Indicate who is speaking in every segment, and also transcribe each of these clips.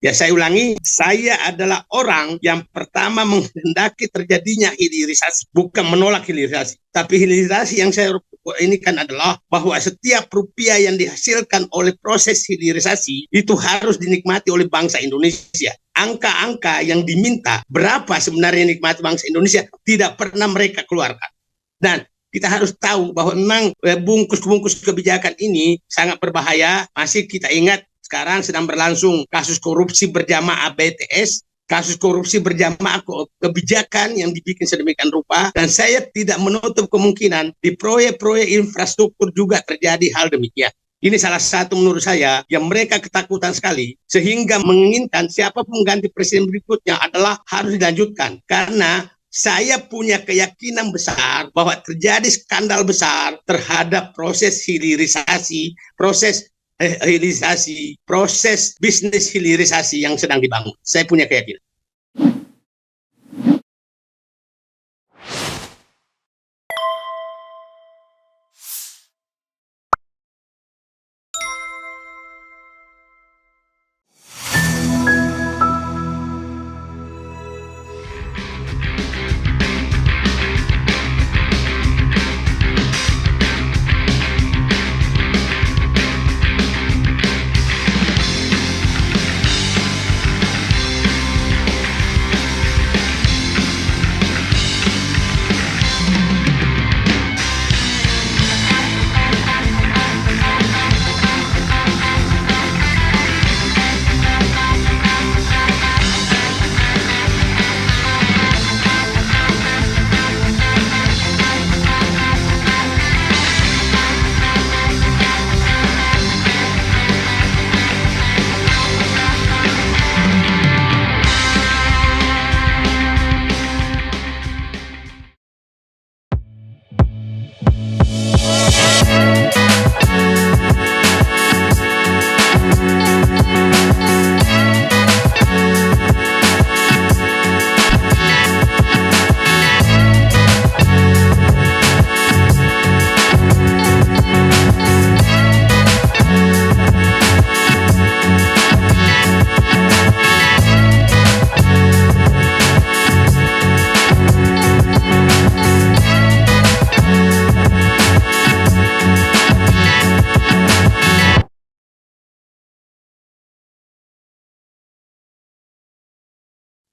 Speaker 1: Ya, saya ulangi, saya adalah orang yang pertama menghendaki terjadinya hilirisasi, bukan menolak hilirisasi. Tapi hilirisasi yang saya ini kan adalah bahwa setiap rupiah yang dihasilkan oleh proses hilirisasi itu harus dinikmati oleh bangsa Indonesia. Angka-angka yang diminta berapa sebenarnya nikmati bangsa Indonesia tidak pernah mereka keluarkan. Dan kita harus tahu bahwa memang bungkus-bungkus kebijakan ini sangat berbahaya. Masih kita ingat sekarang sedang berlangsung kasus korupsi berjamaah BTS, kasus korupsi berjamaah kebijakan yang dibikin sedemikian rupa, dan saya tidak menutup kemungkinan di proyek-proyek infrastruktur juga terjadi hal demikian. Ini salah satu menurut saya yang mereka ketakutan sekali, sehingga menginginkan siapapun ganti presiden berikutnya adalah harus dilanjutkan. Karena saya punya keyakinan besar bahwa terjadi skandal besar terhadap proses hilirisasi, proses bisnis hilirisasi yang sedang dibangun. Saya punya keyakinan.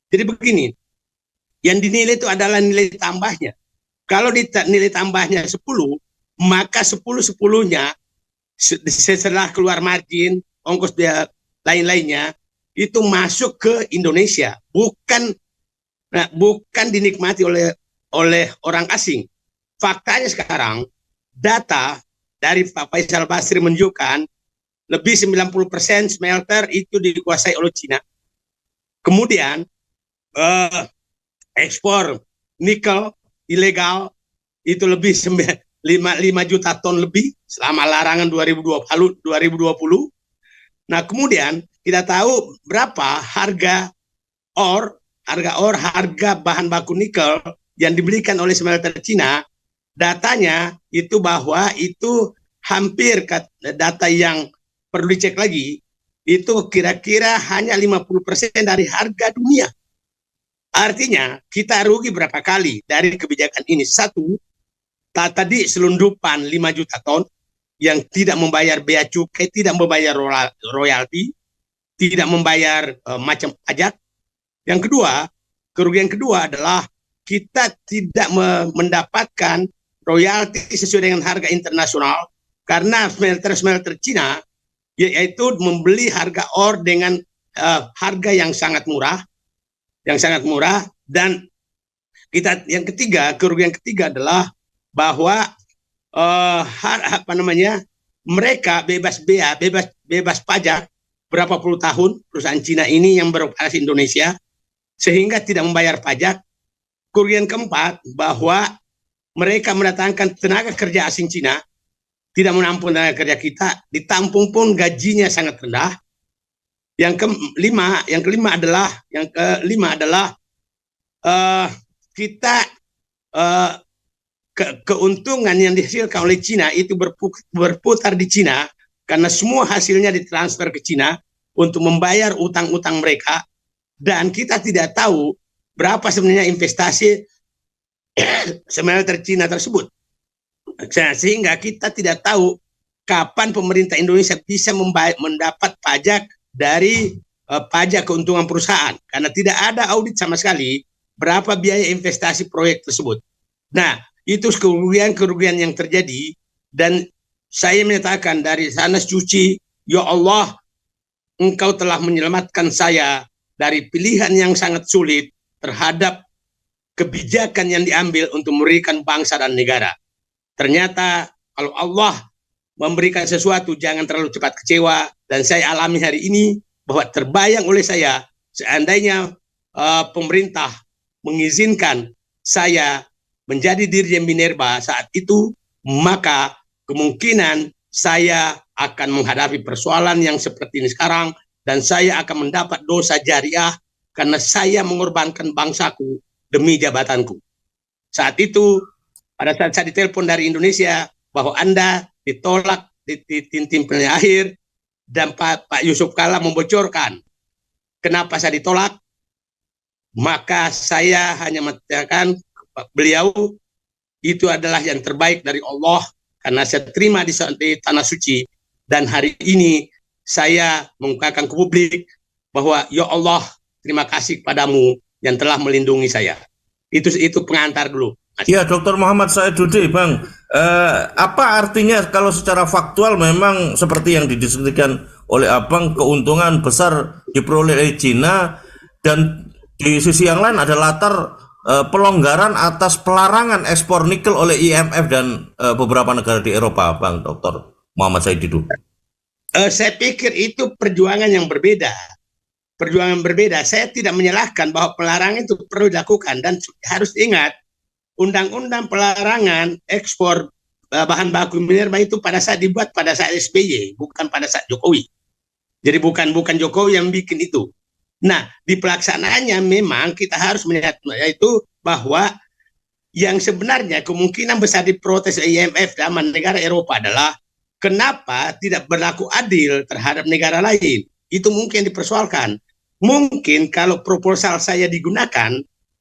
Speaker 1: Jadi begini, yang dinilai itu adalah nilai tambahnya. Kalau nilai tambahnya 10, maka 10-10-nya setelah keluar margin, ongkos dia lain-lainnya, itu masuk ke Indonesia, bukan dinikmati oleh orang asing. Faktanya sekarang, data dari Pak Faisal Basri menunjukkan lebih 90% smelter itu dikuasai oleh Cina. Kemudian ekspor nikel ilegal itu lebih 5 juta ton lebih selama larangan 2020. Nah, kemudian kita tahu berapa harga bahan baku nikel yang dibelikan oleh smelter Cina. Datanya itu bahwa itu hampir data yang perlu dicek lagi, itu kira-kira hanya 50% dari harga dunia. Artinya kita rugi berapa kali dari kebijakan ini. Satu, tadi selundupan 5 juta ton yang tidak membayar bea cukai, tidak membayar royalti, tidak membayar macam pajak. Yang kedua, kerugian kedua adalah kita tidak mendapatkan royalti sesuai dengan harga internasional karena smelter Cina yaitu membeli harga ore dengan harga yang sangat murah, dan kerugian ketiga adalah bahwa mereka bebas bea, bebas pajak berapa puluh tahun perusahaan Cina ini yang beroperasi Indonesia sehingga tidak membayar pajak. Kerugian keempat bahwa mereka mendatangkan tenaga kerja asing Cina, tidak menampung tenaga kerja kita, ditampung pun gajinya sangat rendah. Yang kelima adalah kita keuntungan yang dihasilkan oleh Cina itu berputar di Cina karena semua hasilnya ditransfer ke Cina, untuk membayar utang-utang mereka, dan kita tidak tahu berapa sebenarnya investasi smelter Cina tersebut. Sehingga kita tidak tahu kapan pemerintah Indonesia bisa mendapat pajak dari pajak keuntungan perusahaan, karena tidak ada audit sama sekali berapa biaya investasi proyek tersebut. Nah, itu kerugian-kerugian yang terjadi, dan saya menyatakan dari sana suci, ya Allah, Engkau telah menyelamatkan saya dari pilihan yang sangat sulit terhadap kebijakan yang diambil untuk memberikan bangsa dan negara. Ternyata kalau Allah memberikan sesuatu, jangan terlalu cepat kecewa, dan saya alami hari ini bahwa terbayang oleh saya, seandainya pemerintah mengizinkan saya menjadi Dirjen Minerba saat itu, maka kemungkinan saya akan menghadapi persoalan yang seperti ini sekarang, dan saya akan mendapat dosa jariah karena saya mengorbankan bangsaku demi jabatanku. Saat itu, pada saat saya ditelepon dari Indonesia bahwa Anda ditolak di tim akhir, dan Pak Yusuf Kala membocorkan kenapa saya ditolak, maka saya hanya mengatakan beliau itu adalah yang terbaik dari Allah, karena saya terima di tanah suci, dan hari ini saya mengungkapkan ke publik bahwa ya Allah, terima kasih padamu yang telah melindungi saya. Itu pengantar dulu.
Speaker 2: Ya, Dr. Muhammad Said Dude, Bang. Apa artinya kalau secara faktual memang seperti yang didiskusikan oleh Abang, keuntungan besar diperoleh oleh Cina, dan di sisi yang lain ada latar pelonggaran atas pelarangan ekspor nikel oleh IMF dan beberapa negara di Eropa, Bang Dr. Muhammad Said Dude?
Speaker 1: Saya pikir itu perjuangan yang berbeda. Saya tidak menyalahkan bahwa pelarangan itu perlu dilakukan, dan harus ingat Undang-Undang Pelarangan Ekspor Bahan Baku Minerba itu pada saat dibuat pada saat SBY, bukan pada saat Jokowi. Jadi bukan Jokowi yang bikin itu. Nah, di pelaksanaannya memang kita harus melihat yaitu bahwa yang sebenarnya kemungkinan besar diprotes IMF dan negara Eropa adalah kenapa tidak berlaku adil terhadap negara lain. Itu mungkin dipersoalkan. Mungkin kalau proposal saya digunakan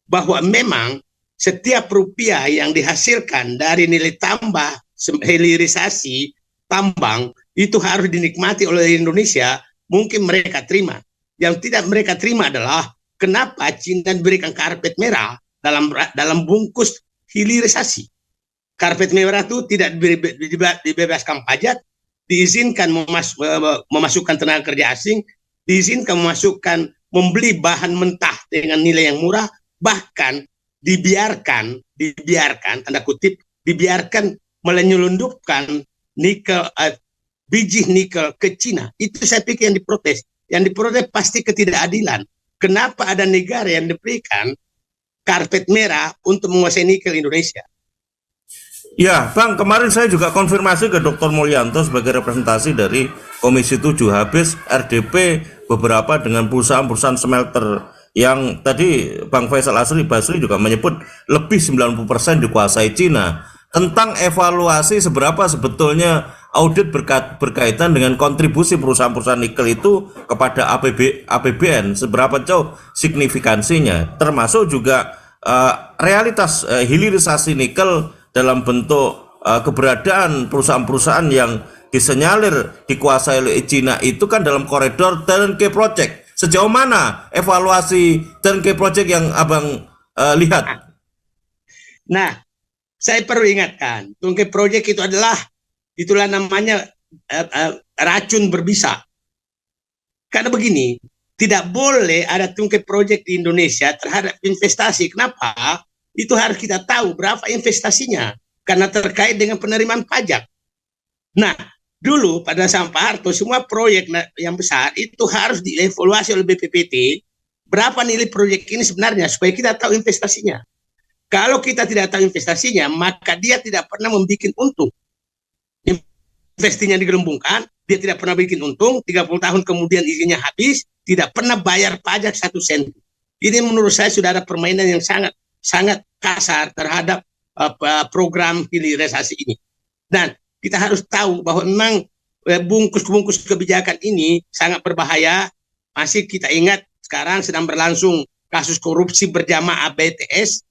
Speaker 1: bahwa memang setiap rupiah yang dihasilkan dari nilai tambah hilirisasi tambang itu harus dinikmati oleh Indonesia, mungkin mereka terima. Yang tidak mereka terima adalah kenapa Cina diberikan karpet merah dalam bungkus hilirisasi. Karpet merah itu tidak dibebaskan pajak, diizinkan memasukkan tenaga kerja asing, diizinkan membeli bahan mentah dengan nilai yang murah, bahkan dibiarkan tanda kutip menyelundupkan biji nikel ke Cina. Itu saya pikir yang diprotes. Yang diprotes pasti ketidakadilan. Kenapa ada negara yang diberikan karpet merah untuk menguasai nikel Indonesia?
Speaker 2: Ya, Bang, kemarin saya juga konfirmasi ke Dr. Mulyanto sebagai representasi dari Komisi 7, habis RDP beberapa dengan perusahaan-perusahaan smelter yang tadi Bang Faisal Basri juga menyebut lebih 90% dikuasai Cina. Tentang evaluasi seberapa sebetulnya audit berkaitan dengan kontribusi perusahaan-perusahaan nikel itu kepada APBN, seberapa jauh signifikansinya, termasuk juga realitas hilirisasi nikel dalam bentuk keberadaan perusahaan-perusahaan yang disenyalir dikuasai oleh Cina itu kan dalam koridor turnkey project. Sejauh mana evaluasi turnkey project yang Abang lihat?
Speaker 1: Nah, saya perlu ingatkan, turnkey project itu itulah namanya racun berbisa. Karena begini, tidak boleh ada turnkey project di Indonesia terhadap investasi. Kenapa? Itu harus kita tahu berapa investasinya, karena terkait dengan penerimaan pajak. Nah, dulu pada zaman Pak Harto semua proyek yang besar itu harus dievaluasi oleh BPPT berapa nilai proyek ini sebenarnya supaya kita tahu investasinya. Kalau kita tidak tahu investasinya, maka dia tidak pernah membuat untung. Investinya digelembungkan, dia tidak pernah bikin untung, 30 tahun kemudian izinnya habis, tidak pernah bayar pajak 1 sen. Ini menurut saya sudah ada permainan yang sangat kasar terhadap program hilirisasi ini. Dan kita harus tahu bahwa memang bungkus-bungkus kebijakan ini sangat berbahaya. Masih kita ingat sekarang sedang berlangsung kasus korupsi berjamaah BTS,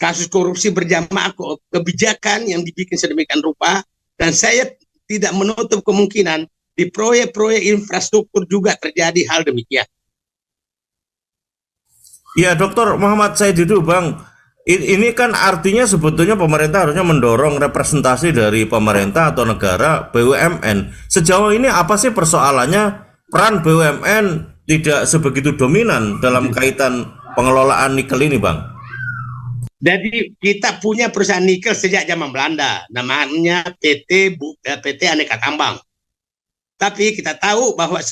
Speaker 1: kasus korupsi berjamaah kebijakan yang dibikin sedemikian rupa, dan saya tidak menutup kemungkinan di proyek-proyek infrastruktur juga terjadi hal demikian.
Speaker 2: Ya, Dr. Muhammad Saididu, Bang. Ini kan artinya sebetulnya pemerintah harusnya mendorong representasi dari pemerintah atau negara BUMN. Sejauh ini apa sih persoalannya peran BUMN tidak sebegitu dominan dalam kaitan pengelolaan nikel ini, Bang?
Speaker 1: Jadi kita punya perusahaan nikel sejak zaman Belanda, namanya PT Aneka Tambang. Tapi kita tahu bahwa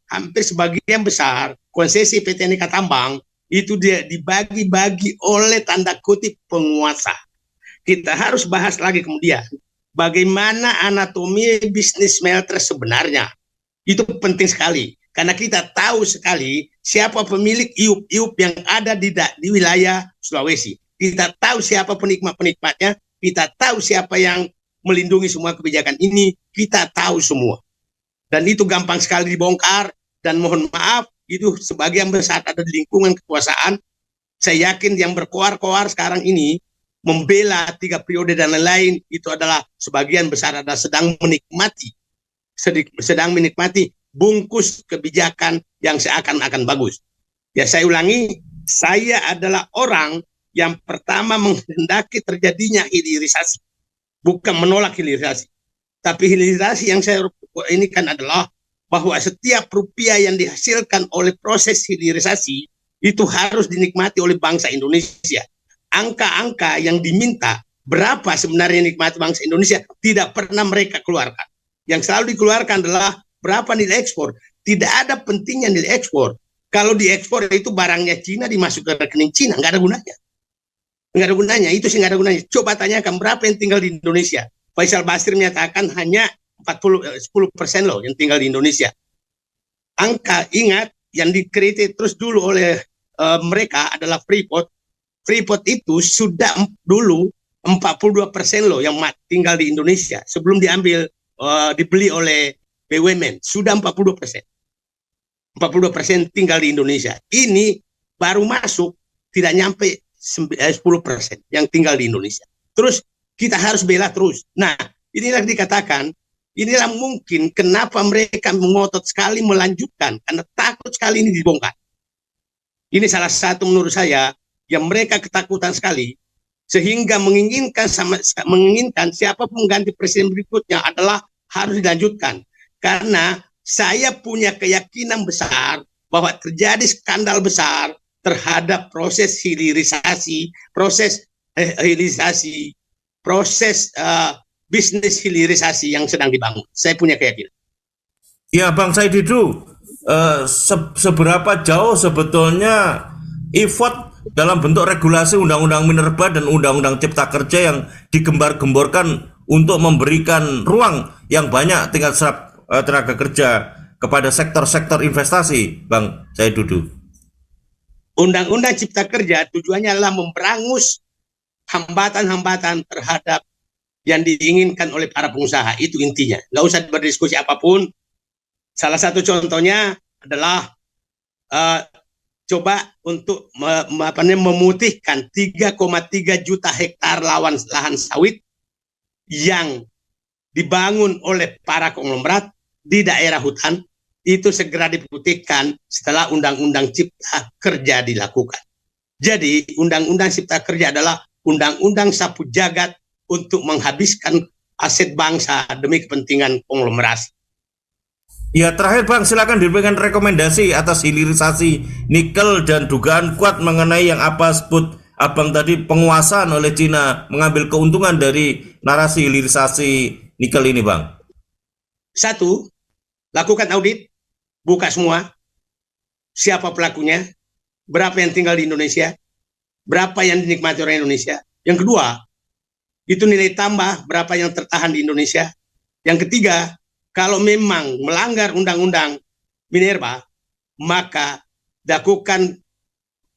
Speaker 1: hampir sebagian besar konsesi PT Aneka Tambang itu dia dibagi-bagi oleh tanda kutip penguasa. Kita harus bahas lagi kemudian bagaimana anatomi bisnis smelter sebenarnya. Itu penting sekali karena kita tahu sekali siapa pemilik iup-iup yang ada di wilayah Sulawesi. Kita tahu siapa penikmat-penikmatnya, kita tahu siapa yang melindungi semua kebijakan ini, kita tahu semua. Dan itu gampang sekali dibongkar, dan mohon maaf, itu sebagian besar ada di lingkungan kekuasaan. Saya yakin yang berkoar-koar sekarang ini membela 3 periode dan lain-lain itu adalah sebagian besar adalah sedang menikmati bungkus kebijakan yang seakan-akan bagus. Ya, saya ulangi, saya adalah orang yang pertama menghendaki terjadinya hilirisasi, bukan menolak hilirisasi. Tapi hilirisasi yang saya ini kan adalah bahwa setiap rupiah yang dihasilkan oleh proses hilirisasi itu harus dinikmati oleh bangsa Indonesia. Angka-angka yang diminta berapa sebenarnya nikmati bangsa Indonesia tidak pernah mereka keluarkan. Yang selalu dikeluarkan adalah berapa nilai ekspor. Tidak ada pentingnya nilai ekspor. Kalau diekspor itu barangnya Cina dimasuk ke rekening Cina, nggak ada gunanya. Nggak ada gunanya, itu sih nggak ada gunanya. Coba tanyakan berapa yang tinggal di Indonesia. Faisal Basri menyatakan hanya 10% loh yang tinggal di Indonesia. Angka ingat yang dikritik terus dulu oleh mereka adalah Freeport. Freeport itu sudah dulu 42% loh yang tinggal di Indonesia sebelum diambil dibeli oleh BUMN, sudah 42%. 42% tinggal di Indonesia. Ini baru masuk tidak nyampe 10% yang tinggal di Indonesia. Terus kita harus bela terus. Nah, inilah dikatakan, inilah mungkin kenapa mereka mengotot sekali melanjutkan, karena takut sekali ini dibongkar. Ini salah satu menurut saya yang mereka ketakutan sekali, sehingga menginginkan siapa pengganti presiden berikutnya adalah harus dilanjutkan. Karena saya punya keyakinan besar bahwa terjadi skandal besar terhadap proses hilirisasi, bisnis hilirisasi yang sedang dibangun. Saya punya keyakinan.
Speaker 2: Ya, Bang Saididu, seberapa jauh sebetulnya effort dalam bentuk regulasi Undang-Undang Minerba dan Undang-Undang Cipta Kerja yang digembar-gemborkan untuk memberikan ruang yang banyak tingkat serap tenaga kerja kepada sektor-sektor investasi, Bang Saididu?
Speaker 1: Undang-Undang Cipta Kerja tujuannya adalah memberangus hambatan-hambatan terhadap yang diinginkan oleh para pengusaha. Itu intinya. Nggak usah berdiskusi apapun. Salah satu contohnya adalah coba untuk memutihkan 3,3 juta hektar lahan sawit yang dibangun oleh para konglomerat di daerah hutan, itu segera diputihkan setelah Undang-Undang Cipta Kerja dilakukan. Jadi Undang-Undang Cipta Kerja adalah undang-undang sapu jagat untuk menghabiskan aset bangsa demi kepentingan konglomerasi.
Speaker 2: Ya, terakhir Bang, silakan diberikan rekomendasi atas hilirisasi nikel dan dugaan kuat mengenai yang apa sebut Abang tadi, penguasaan oleh Cina mengambil keuntungan dari narasi hilirisasi nikel ini, Bang.
Speaker 1: 1, lakukan audit, buka semua, siapa pelakunya, berapa yang tinggal di Indonesia, berapa yang dinikmati orang Indonesia. Yang kedua, itu nilai tambah berapa yang tertahan di Indonesia. Yang ketiga, kalau memang melanggar Undang-Undang Minerba, maka lakukan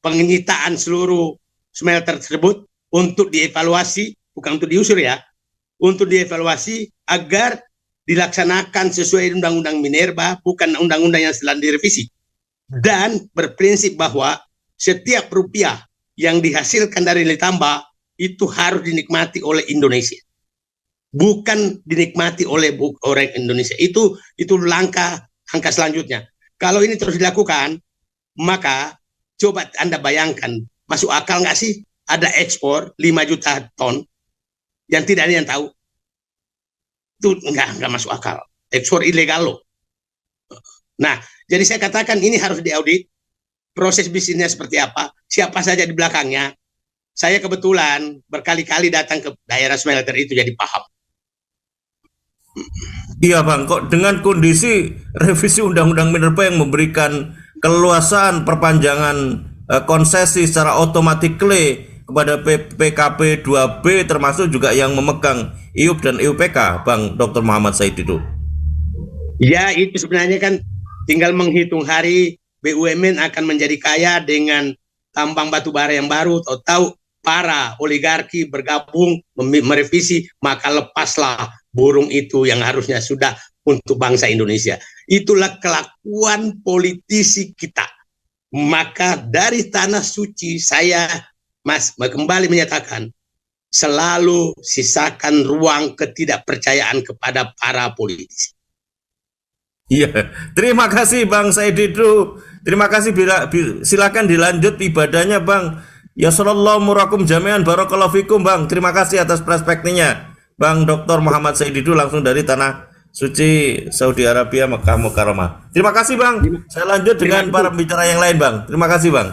Speaker 1: penyitaan seluruh smelter tersebut untuk dievaluasi, bukan untuk diusir ya, untuk dievaluasi agar dilaksanakan sesuai Undang-Undang Minerba, bukan undang-undang yang sedang direvisi. Dan berprinsip bahwa setiap rupiah yang dihasilkan dari nilai tambah itu harus dinikmati oleh Indonesia, bukan dinikmati oleh orang Indonesia. Itu langkah selanjutnya. Kalau ini terus dilakukan, maka coba Anda bayangkan, masuk akal nggak sih ada ekspor 5 juta ton yang tidak ada yang tahu? Itu nggak masuk akal. Ekspor ilegal loh. Nah, jadi saya katakan ini harus diaudit, proses bisnisnya seperti apa, siapa saja di belakangnya. Saya kebetulan berkali-kali datang ke daerah smelter itu, jadi paham.
Speaker 2: Iya Bang, kok dengan kondisi revisi Undang-Undang Minerba yang memberikan keluasan perpanjangan konsesi secara otomatis kepada PKP 2B termasuk juga yang memegang IUP dan IUPK, Bang Dr. Muhammad Said Didu.
Speaker 1: Ya, itu sebenarnya kan tinggal menghitung hari BUMN akan menjadi kaya dengan tambang batu bara yang baru, atau para oligarki bergabung merevisi, maka lepaslah burung itu yang harusnya sudah untuk bangsa Indonesia. Itulah kelakuan politisi kita. Maka dari tanah suci saya kembali menyatakan, selalu sisakan ruang ketidakpercayaan kepada para politisi.
Speaker 2: Iya, terima kasih Bang Said Didu. Terima kasih, silakan dilanjut ibadahnya Bang. Ya sallallahu murakum jami'an, barakallahu fikum Bang. Terima kasih atas perspektifnya Bang Dr. Muhammad Said Didu langsung dari tanah suci Saudi Arabia, Mekah Mukarramah. Terima kasih Bang. Saya lanjut dengan para pembicara yang lain Bang. Terima kasih Bang.